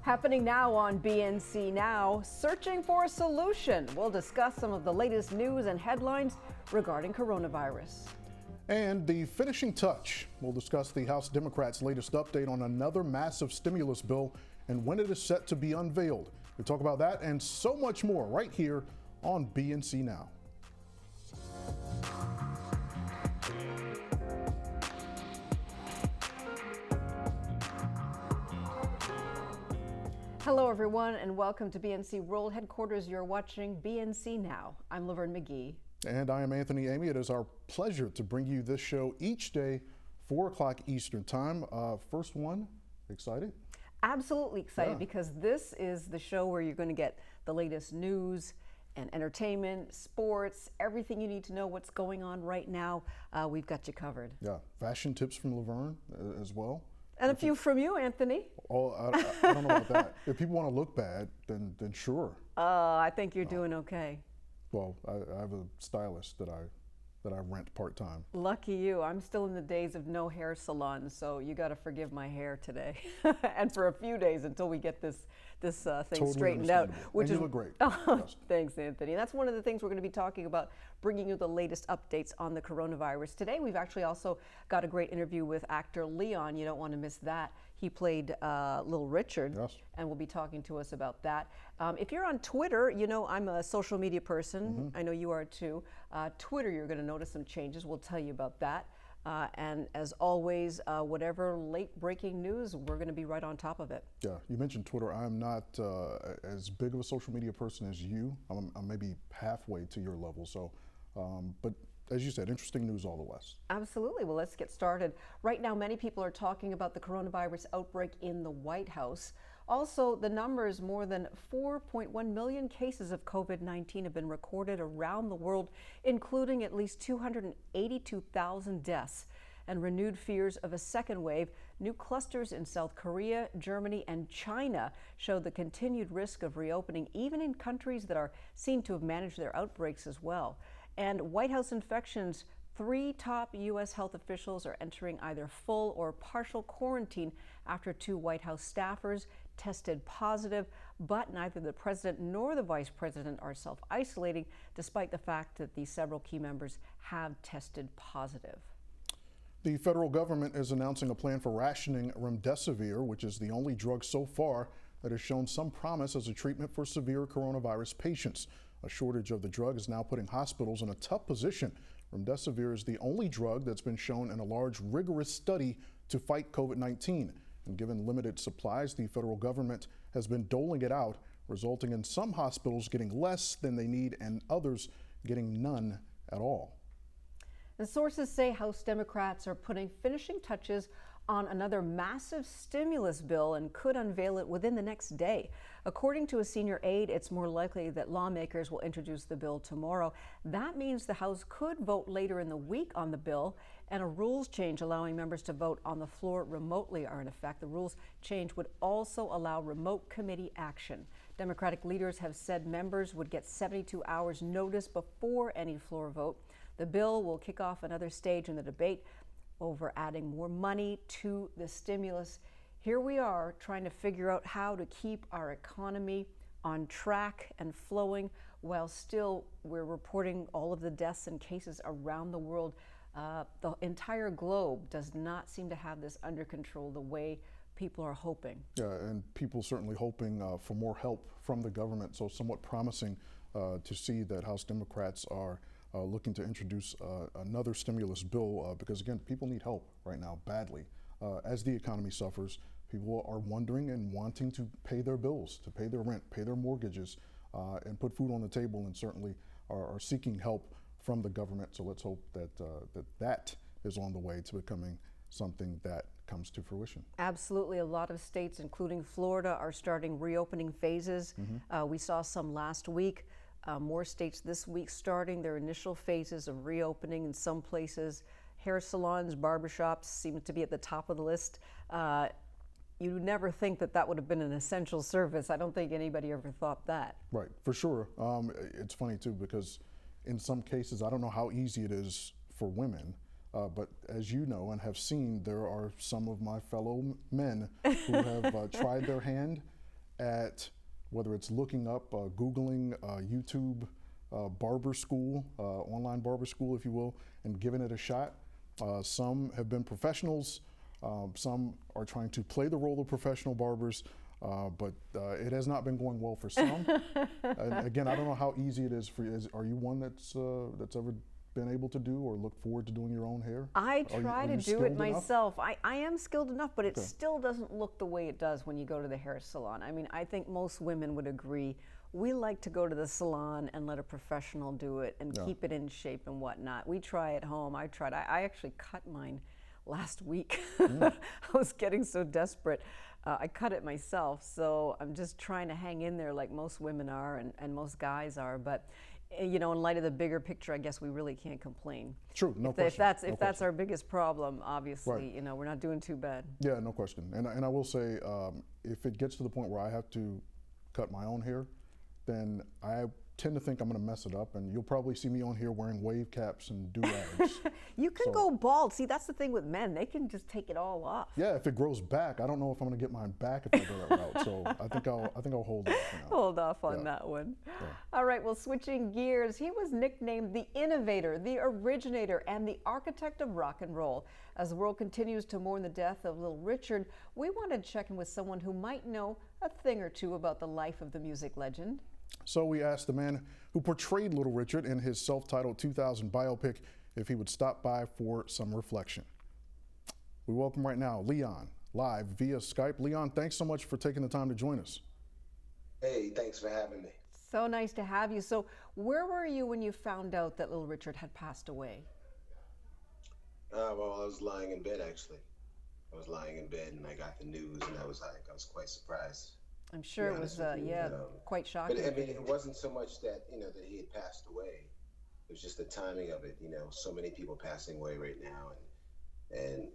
Happening now on Bnc Now, searching for a solution. We'll discuss some of the latest news and headlines regarding coronavirus. And the finishing touch. We'll discuss the House Democrats' latest update on another massive stimulus bill and when it is set to be unveiled. We'll talk about that and so much more right here on Bnc Now. Hello everyone and welcome to BNC World Headquarters. You're watching BNC Now. I'm Laverne McGee. And I am Anthony Amy. It is our pleasure to bring you this show each day, 4 o'clock Eastern time. First one, excited? Absolutely excited because this is the show where you're going to get the latest news and entertainment, sports, everything you need to know what's going on right now. We've got you covered. Yeah, fashion tips from Laverne as well. And a few from you, Anthony. Oh, I don't know about that. If people want to look bad, then sure. I think you're doing okay. Well, I have a stylist that I rent part-time. Lucky you. I'm still in the days of no hair salons, so you got to forgive my hair today, and for a few days until we get this thing Totally straightened out. Which you look great. Oh, thanks, Anthony. That's one of the things we're going to be talking about, bringing you the latest updates on the coronavirus. Today, we've actually also got a great interview with actor Leon. You don't want to miss that. He played Little Richard, yes, and will be talking to us about that. If you're on Twitter, you know I'm a social media person. I know you are too. Twitter, you're going to notice some changes. We'll tell you about that. And as always, whatever late breaking news, we're going to be right on top of it. Yeah, you mentioned Twitter. I'm not as big of a social media person as you. I'm maybe halfway to your level. So, but as you said, interesting news all the less. Absolutely. Well, let's get started. Right now, many people are talking about the coronavirus outbreak in the White House. Also, the numbers, more than 4.1 million cases of COVID-19 have been recorded around the world, including at least 282,000 deaths. And renewed fears of a second wave. New clusters in South Korea, Germany, and China show the continued risk of reopening, even in countries that are seen to have managed their outbreaks as well. And White House infections, 3 top U.S. health officials are entering either full or partial quarantine after 2 White House staffers tested positive, but neither the president nor the vice president are self-isolating, despite the fact that these several key members have tested positive. The federal government is announcing a plan for rationing remdesivir, which is the only drug so far that has shown some promise as a treatment for severe coronavirus patients. A shortage of the drug is now putting hospitals in a tough position. Remdesivir is the only drug that's been shown in a large, rigorous study to fight COVID-19. And given limited supplies, the federal government has been doling it out, resulting in some hospitals getting less than they need and others getting none at all. The sources say House Democrats are putting finishing touches on another massive stimulus bill and could unveil it within the next day. According to a senior aide, it's more likely that lawmakers will introduce the bill tomorrow. That means the House could vote later in the week on the bill, and a rules change allowing members to vote on the floor remotely are in effect. The rules change would also allow remote committee action. Democratic leaders have said members would get 72 hours notice before any floor vote. The bill will kick off another stage in the debate over adding more money to the stimulus. Here we are trying to figure out how to keep our economy on track and flowing while still we're reporting all of the deaths and cases around the world. The entire globe does not seem to have this under control the way people are hoping. Yeah, and people certainly hoping for more help from the government. So somewhat promising to see that House Democrats are looking to introduce another stimulus bill because, again, people need help right now badly. As the economy suffers, people are wondering and wanting to pay their bills, to pay their rent, pay their mortgages, and put food on the table, and certainly are seeking help from the government. So let's hope that that is on the way to becoming something that comes to fruition. Absolutely. A lot of states, including Florida, are starting reopening phases. We saw some last week. More states this week starting their initial phases of reopening. In some places, hair salons, barbershops seem to be at the top of the list. You never think that that would have been an essential service. I don't think anybody ever thought that. Right, for sure. It's funny too because in some cases, I don't know how easy it is for women, but as you know and have seen, there are some of my fellow men who have tried their hand at whether it's looking up, Googling YouTube barber school, online barber school, if you will, and giving it a shot. Some have been professionals. Some are trying to play the role of professional barbers, but it has not been going well for some. And again, I don't know how easy it is for you. Are you one that's ever been able to do or look forward to doing your own hair? I try to do it myself. I am skilled enough, but it Okay. still doesn't look the way it does when you go to the hair salon. I mean, I think most women would agree. We like to go to the salon and let a professional do it and keep it in shape and whatnot. We try at home. I tried. I actually cut mine last week. I was getting so desperate. I cut it myself, so I'm just trying to hang in there like most women are and most guys are. But you know, in light of the bigger picture, I guess we really can't complain. True, no question. If that's our biggest problem, obviously, Right. you know, we're not doing too bad. Yeah, no question. And I will say, if it gets to the point where I have to cut my own hair, then I tend to think I'm going to mess it up, and you'll probably see me on here wearing wave caps and do-rags. You can go bald. See, that's the thing with men; they can just take it all off. Yeah, if it grows back, I don't know if I'm going to get mine back if I go that route. So I think I'll hold off for now. Hold off on that one. Yeah. All right, well, switching gears, he was nicknamed the innovator, the originator, and the architect of rock and roll. As the world continues to mourn the death of Little Richard, we wanted to check in with someone who might know a thing or two about the life of the music legend. So we asked the man who portrayed Little Richard in his self-titled 2000 biopic if he would stop by for some reflection. We welcome right now Leon, live via Skype. Leon, thanks so much for taking the time to join us. Hey, thanks for having me. So nice to have you. So where were you when you found out that Little Richard had passed away? Well, I was lying in bed, actually. I was lying in bed and I got the news, and I was quite surprised. I'm sure it was, quite shocking. But I mean, it wasn't so much that, that he had passed away. It was just the timing of it, so many people passing away right now and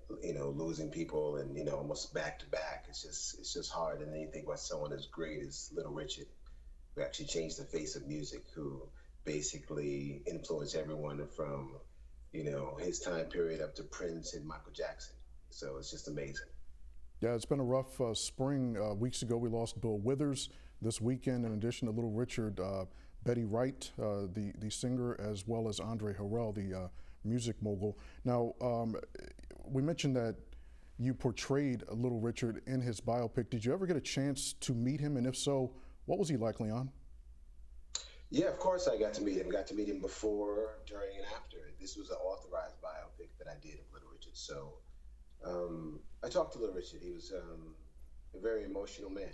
losing people and, almost back to back. It's just hard. And then you think about someone as great as Little Richard, who actually changed the face of music, who basically influenced everyone from, his time period up to Prince and Michael Jackson. So it's just amazing. Yeah, it's been a rough spring. Weeks ago, we lost Bill Withers. This weekend, in addition to Little Richard, Betty Wright, the singer, as well as Andre Harrell, the music mogul. Now, we mentioned that you portrayed Little Richard in his biopic. Did you ever get a chance to meet him? And if so, what was he like, Leon? Yeah, of course I got to meet him. Got to meet him before, during, and after. This was an authorized biopic that I did of Little Richard. So I talked to Little Richard. He was a very emotional man.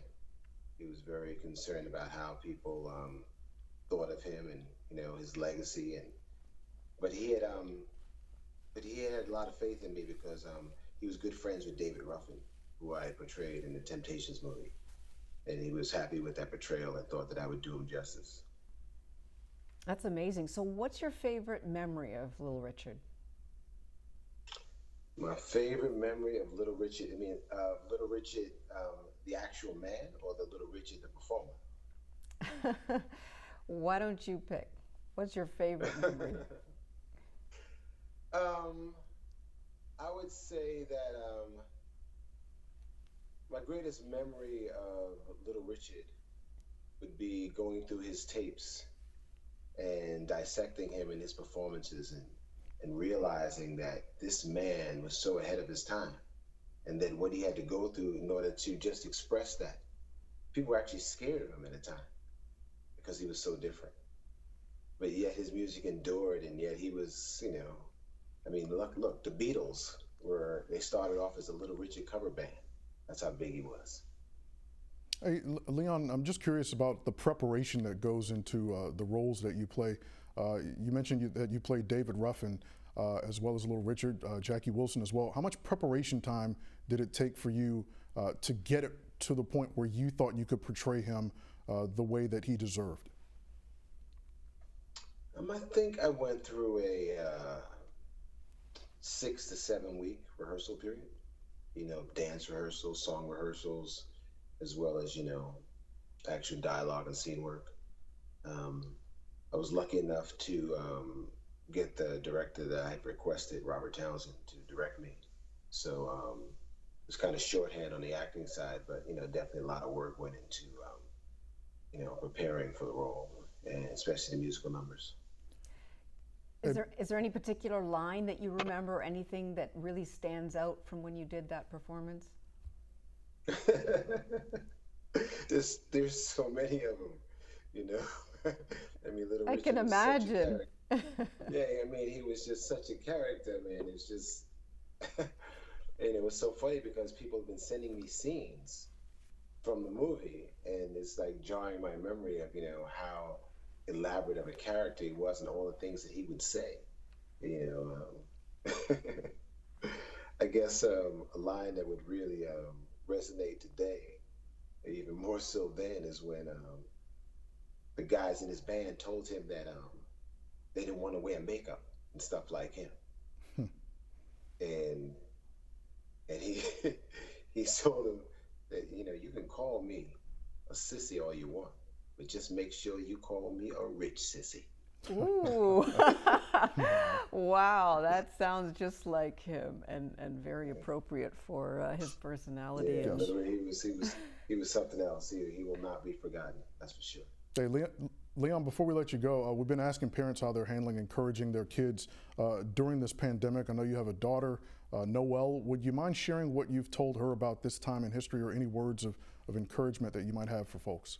He was very concerned about how people thought of him and his legacy. But he had a lot of faith in me because he was good friends with David Ruffin, who I had portrayed in the Temptations movie, and he was happy with that portrayal and thought that I would do him justice. That's amazing. So what's your favorite memory of Little Richard? My favorite memory of Little Richard, Little Richard, the actual man, or the Little Richard, the performer? Why don't you pick? What's your favorite memory? I would say that my greatest memory of Little Richard would be going through his tapes and dissecting him and his performances and realizing that this man was so ahead of his time, and then what he had to go through in order to just express that. People were actually scared of him at the time because he was so different. But yet his music endured, and yet he was, look, the Beatles they started off as a Little Richard cover band. That's how big he was. Hey, Leon, I'm just curious about the preparation that goes into the roles that you play. You mentioned that you played David Ruffin as well as Little Richard, Jackie Wilson as well. How much preparation time did it take for you to get it to the point where you thought you could portray him the way that he deserved? I think I went through a 6 to 7 week rehearsal period. Dance rehearsals, song rehearsals, as well as, actual dialogue and scene work. I was lucky enough to get the director that I had requested, Robert Townsend, to direct me. So was kind of shorthand on the acting side, but definitely a lot of work went into preparing for the role, and especially the musical numbers. Is there any particular line that you remember, or anything that really stands out from when you did that performance? There's so many of them, you know. I mean, Little I can Richard was such a imagine. character. Yeah, I mean, he was just such a character, man. It's just, and it was so funny because people have been sending me scenes from the movie, and it's like jarring my memory of how elaborate of a character he was and all the things that he would say. You I guess a line that would really resonate today, even more so then, is when the guys in his band told him that they didn't want to wear makeup and stuff like him, and he he told them that you can call me a sissy all you want, but just make sure you call me a rich sissy. Ooh. Wow, that sounds just like him, and very appropriate for his personality. Yeah, And literally, he was something else. He will not be forgotten. That's for sure. Hey, Leon, before we let you go, we've been asking parents how they're handling encouraging their kids during this pandemic. I know you have a daughter, Noelle. Would you mind sharing what you've told her about this time in history, or any words of encouragement that you might have for folks?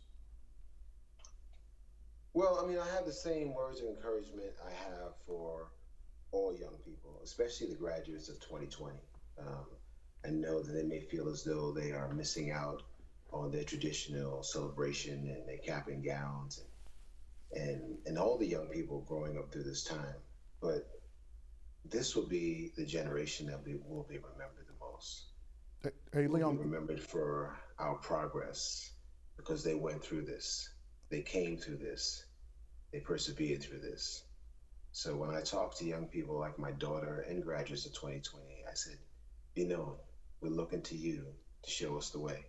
Well, I mean, I have the same words of encouragement I have for all young people, especially the graduates of 2020. I know that they may feel as though they are missing out on their traditional celebration and their cap and gowns, and all the young people growing up through this time. But this will be the generation that will be remembered the most. Hey, We'll be Leon. remembered for our progress because they went through this, they came through this, they persevered through this. So when I talk to young people like my daughter and graduates of 2020, I said, we're looking to you to show us the way.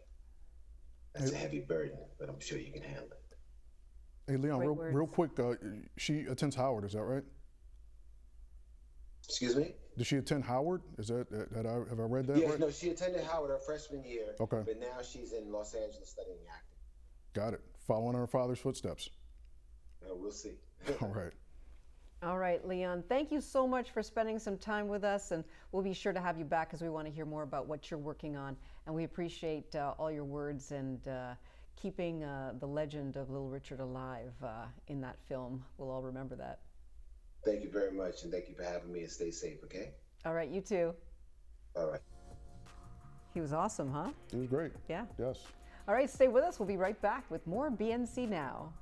That's Hey, a heavy burden, but I'm sure you can handle it. hey, Leon, great real words. quick, she attends Howard, is that right? Excuse me? Does she attend Howard? Is that, have I read that Yeah, right? no, she attended Howard her freshman year, Okay, but now she's in Los Angeles studying acting. got it. Following her father's footsteps. We'll see. All right. All right, Leon, thank you so much for spending some time with us, and we'll be sure to have you back because we want to hear more about what you're working on. And we appreciate all your words and keeping the legend of Little Richard alive in that film. We'll all remember that. Thank you very much, and thank you for having me, and stay safe, okay? All right, you too. All right. He was awesome, huh? It was great. Yeah. Yes. All right, stay with us. We'll be right back with more BNC Now.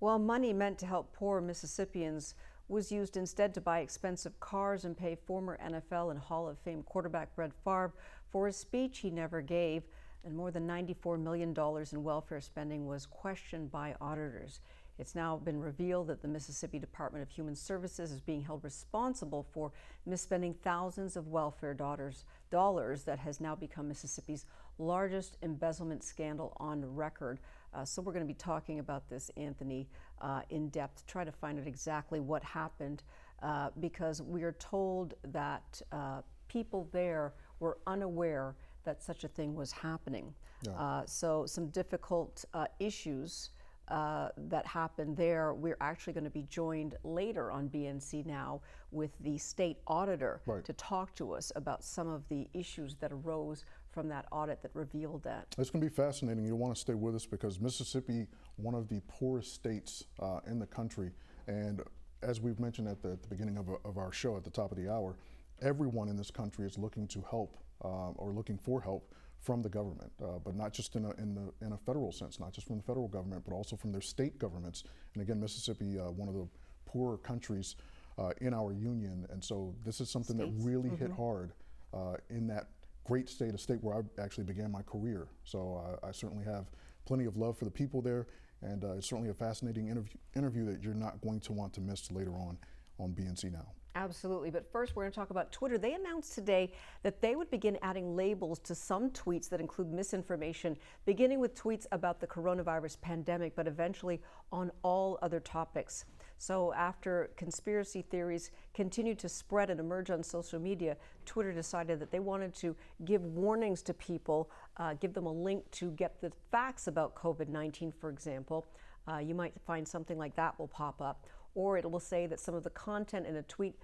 Well, money meant to help poor Mississippians was used instead to buy expensive cars and pay former NFL and Hall of Fame quarterback Brett Favre for a speech he never gave. And more than $94 million in welfare spending was questioned by auditors. It's now been revealed that the Mississippi Department of Human Services is being held responsible for misspending thousands of welfare dollars that has now become Mississippi's largest embezzlement scandal on record. So we're going to be talking about this, Anthony, in depth, try to find out exactly what happened, because we are told that people there were unaware that such a thing was happening. Yeah. So some difficult issues that happened there. We're actually going to be joined later on BNC Now with the state auditor to talk to us about some of the issues that arose from that audit that revealed that. It's going to be fascinating. You'll want to stay with us because Mississippi, one of the poorest states in the country, and as we've mentioned at the beginning of our show at the top of the hour, everyone in this country is looking to help or looking for help from the government, but not just in a federal sense, not just from the federal government, but also from their state governments. And again, Mississippi, one of the poorer countries in our union, and so this is something that really hit hard in that great state, a state where I actually began my career. So I certainly have plenty of love for the people there, and it's certainly a fascinating interview that you're not going to want to miss later on BNC Now. Absolutely, but first we're going to talk about Twitter. They announced today that they would begin adding labels to some tweets that include misinformation, beginning with tweets about the coronavirus pandemic, but eventually on all other topics. So after conspiracy theories continued to spread and emerge on social media, Twitter decided that they wanted to give warnings to people, give them a link to get the facts about COVID-19, for example. You might find something like that will pop up. Or it will say that some of the content in a tweet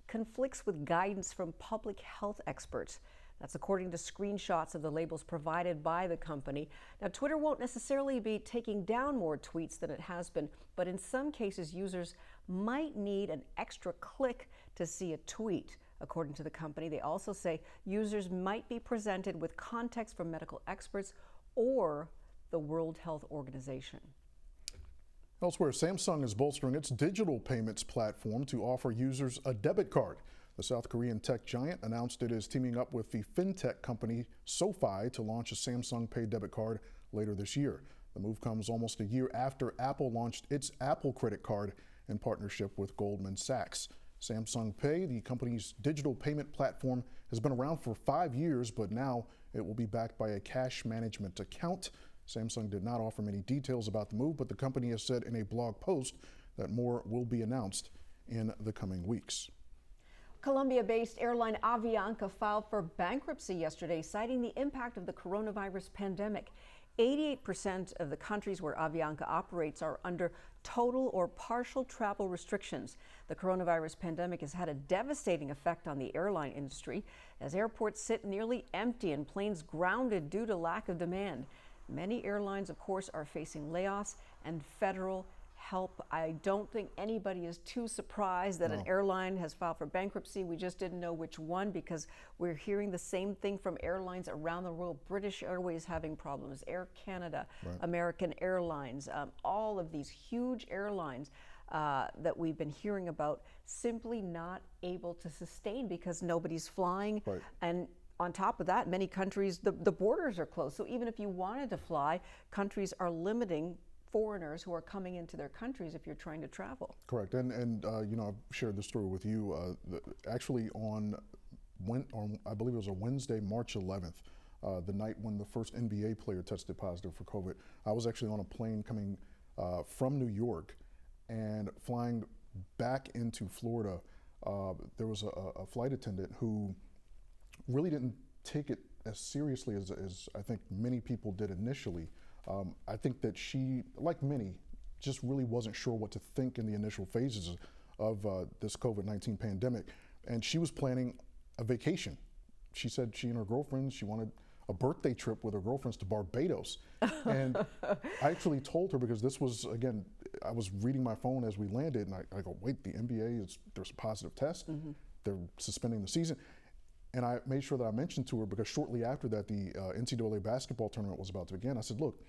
conflicts with guidance from public health experts. That's according to screenshots of the labels provided by the company. Now, Twitter won't necessarily be taking down more tweets than it has been, but in some cases, users might need an extra click to see a tweet. According to the company, they also say users might be presented with context from medical experts or the World Health Organization. Elsewhere, Samsung is bolstering its digital payments platform to offer users a debit card. The South Korean tech giant announced it is teaming up with the fintech company SoFi to launch a Samsung Pay debit card later this year. The move comes almost a year after Apple launched its Apple credit card in partnership with Goldman Sachs. Samsung Pay, the company's digital payment platform, has been around for 5 years, but now it will be backed by a cash management account. Samsung did not offer many details about the move, but the company has said in a blog post that more will be announced in the coming weeks. Colombia-based airline Avianca filed for bankruptcy yesterday, citing the impact of the coronavirus pandemic. 88% of the countries where Avianca operates are under total or partial travel restrictions. The coronavirus pandemic has had a devastating effect on the airline industry, as airports sit nearly empty and planes grounded due to lack of demand. Many airlines, of course, are facing layoffs and federal help. I don't think anybody is too surprised that an airline has filed for bankruptcy. We just didn't know which one because we're hearing the same thing from airlines around the world. British Airways having problems, Air Canada, American Airlines, all of these huge airlines that we've been hearing about simply not able to sustain because nobody's flying. And on top of that, many countries, the borders are closed. So even if you wanted to fly, countries are limiting foreigners who are coming into their countries if you're trying to travel. Correct. And you know, I've shared this story with you. Actually on I believe it was a Wednesday, March 11th, the night when the first NBA player tested positive for COVID, I was actually on a plane coming from New York and flying back into Florida. There was a flight attendant who really didn't take it as seriously as I think many people did initially. I think that she, like many, just really wasn't sure what to think in the initial phases of this COVID-19 pandemic. And she was planning a vacation. She said she and her girlfriends, she wanted a birthday trip with her girlfriends to Barbados. And I actually told her, because this was, again, I was reading my phone as we landed, and I go, wait, the NBA, there's a positive test. They're suspending the season. And I made sure that I mentioned to her, because shortly after that, the NCAA basketball tournament was about to begin. I said, look,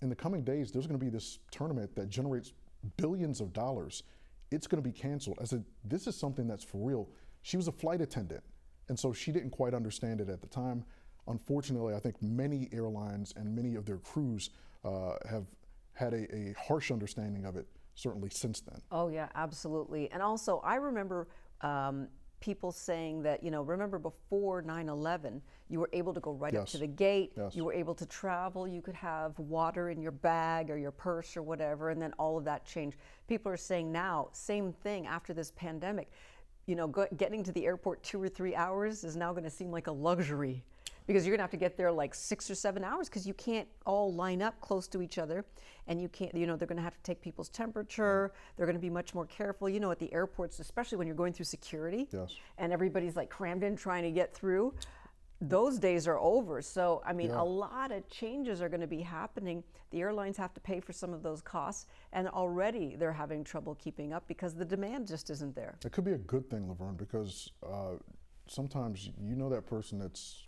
in the coming days, there's going to be this tournament that generates billions of dollars. It's going to be canceled. I said, this is something that's for real. She was a flight attendant, and so she didn't quite understand it at the time. Unfortunately, I think many airlines and many of their crews have had a harsh understanding of it, certainly since then. Oh yeah, absolutely. And also, I remember people saying that, remember before 9/11, you were able to go right up to the gate, you were able to travel, you could have water in your bag or your purse or whatever, and then all of that changed. People are saying now, same thing after this pandemic, getting to the airport 2 or 3 hours is now going to seem like a luxury, because you're going to have to get there like 6 or 7 hours because you can't all line up close to each other, and you can't, they're going to have to take people's temperature. They're going to be much more careful, at the airports, especially when you're going through security and everybody's like crammed in trying to get through. Those days are over. So, I mean, a lot of changes are going to be happening. The airlines have to pay for some of those costs, and already they're having trouble keeping up because the demand just isn't there. It could be a good thing, Laverne, because sometimes that person that's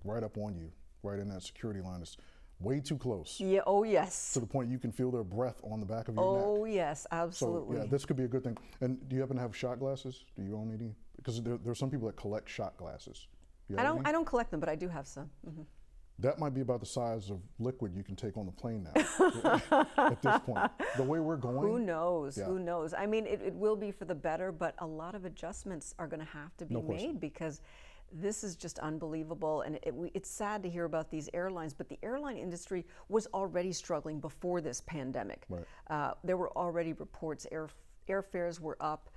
right up on you, right in that security line, is way too close. Yeah, oh yes. To the point you can feel their breath on the back of your neck. Oh yes, absolutely. So yeah, this could be a good thing. And do you happen to have shot glasses? Do you own any? Because there are some people that collect shot glasses. I don't collect them, but I do have some. Mm-hmm. That might be about the size of liquid you can take on the plane now. At this point, the way we're going. Who knows? Yeah. Who knows? I mean, it will be for the better, but a lot of adjustments are going to have to be made because this is just unbelievable, and it's sad to hear about these airlines, but the airline industry was already struggling before this pandemic. Right. There were already reports, airfares were up,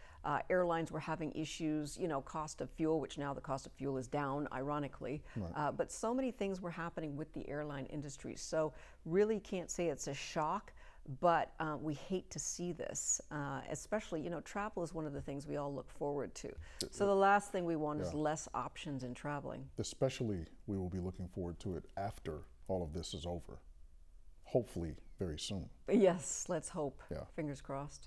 airlines were having issues, cost of fuel, which now the cost of fuel is down, ironically. Right. But so many things were happening with the airline industry. So really can't say it's a shock, but we hate to see this, especially, travel is one of the things we all look forward to. So the last thing we want is less options in traveling. Especially we will be looking forward to it after all of this is over, hopefully very soon. Yes, let's hope. Yeah. Fingers crossed.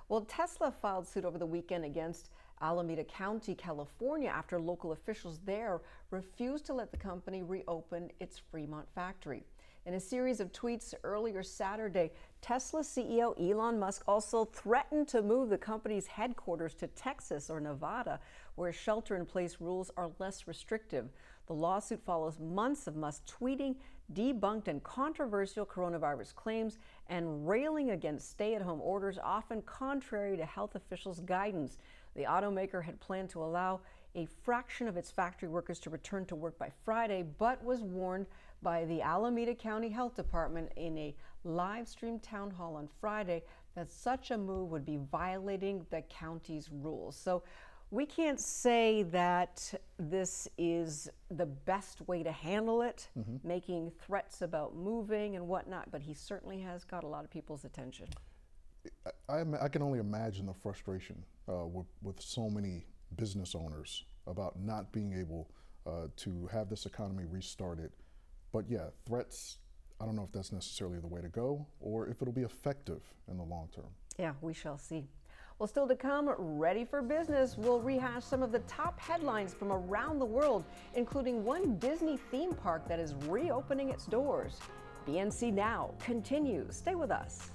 Well, Tesla filed suit over the weekend against Alameda County, California, after local officials there refused to let the company reopen its Fremont factory. In a series of tweets earlier Saturday, Tesla CEO Elon Musk also threatened to move the company's headquarters to Texas or Nevada, where shelter-in-place rules are less restrictive. The lawsuit follows months of Musk tweeting debunked and controversial coronavirus claims and railing against stay-at-home orders, often contrary to health officials' guidance. The automaker had planned to allow a fraction of its factory workers to return to work by Friday, but was warned by the Alameda County Health Department in a live-streamed town hall on Friday that such a move would be violating the county's rules. So we can't say that this is the best way to handle it, making threats about moving and whatnot, but he certainly has got a lot of people's attention. I can only imagine the frustration with so many business owners about not being able to have this economy restarted. But yeah, threats, I don't know if that's necessarily the way to go or if it'll be effective in the long term. Yeah, we shall see. Well, still to come, Ready for Business will rehash some of the top headlines from around the world, including one Disney theme park that is reopening its doors. Bnc Now continues. Stay with us.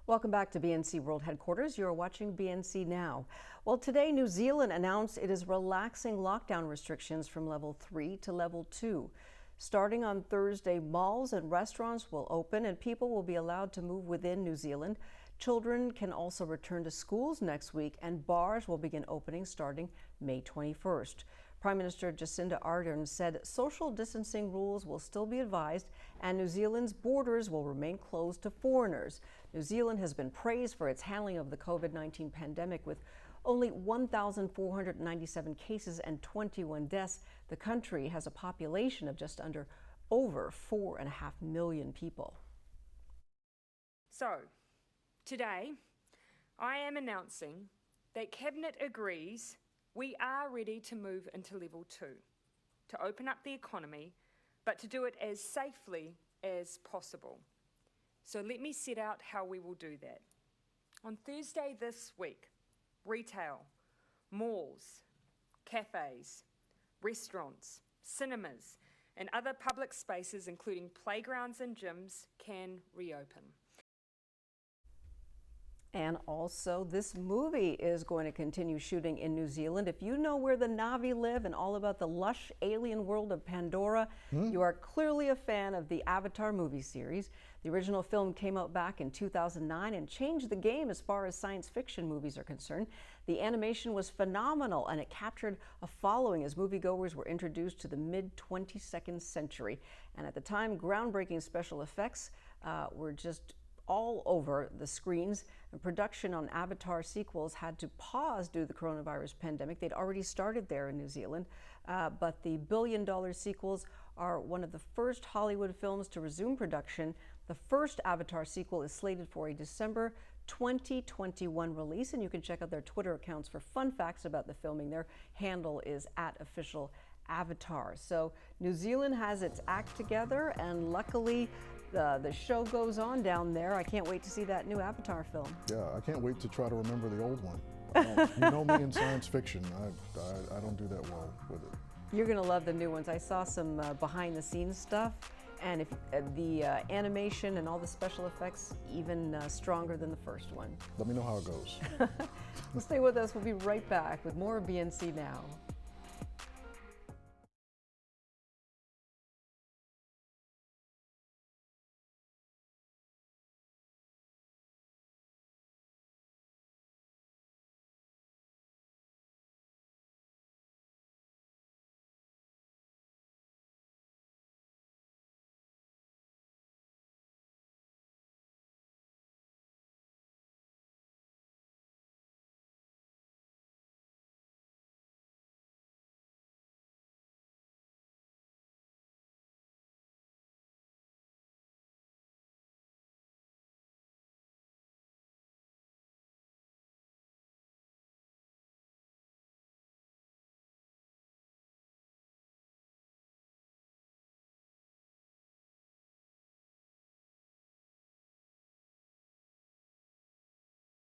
Welcome back to BNC World Headquarters. You're watching BNC Now. Well, today New Zealand announced it is relaxing lockdown restrictions from level 3 to level 2. Starting on Thursday, malls and restaurants will open and people will be allowed to move within New Zealand. Children can also return to schools next week and bars will begin opening starting May 21st. Prime Minister Jacinda Ardern said social distancing rules will still be advised and New Zealand's borders will remain closed to foreigners. New Zealand has been praised for its handling of the COVID-19 pandemic with only 1,497 cases and 21 deaths. The country has a population of just over 4.5 million people. So, today, I am announcing that Cabinet agrees we are ready to move into level 2, to open up the economy, but to do it as safely as possible. So let me set out how we will do that. On Thursday this week, retail, malls, cafes, restaurants, cinemas, and other public spaces, including playgrounds and gyms, can reopen. And also, this movie is going to continue shooting in New Zealand. If you know where the Na'vi live and all about the lush alien world of Pandora, you are clearly a fan of the Avatar movie series. The original film came out back in 2009 and changed the game as far as science fiction movies are concerned. The animation was phenomenal and it captured a following as moviegoers were introduced to the mid-22nd century. And at the time, groundbreaking special effects were just all over the screens. And production on Avatar sequels had to pause due to the coronavirus pandemic. They'd already started there in New Zealand, but the billion-dollar sequels are one of the first Hollywood films to resume production. The first Avatar sequel is slated for a December 2021 release, and you can check out their Twitter accounts for fun facts about the filming. Their handle is @officialavatar. So New Zealand has its act together, and luckily the show goes on down there. I can't wait to see that new Avatar film. Yeah, I can't wait to try to remember the old one. You know me in science fiction. I don't do that well with it. You're going to love the new ones. I saw some behind-the-scenes stuff, and if the animation and all the special effects even stronger than the first one. Let me know how it goes. Well, stay with us. We'll be right back with more BNC Now.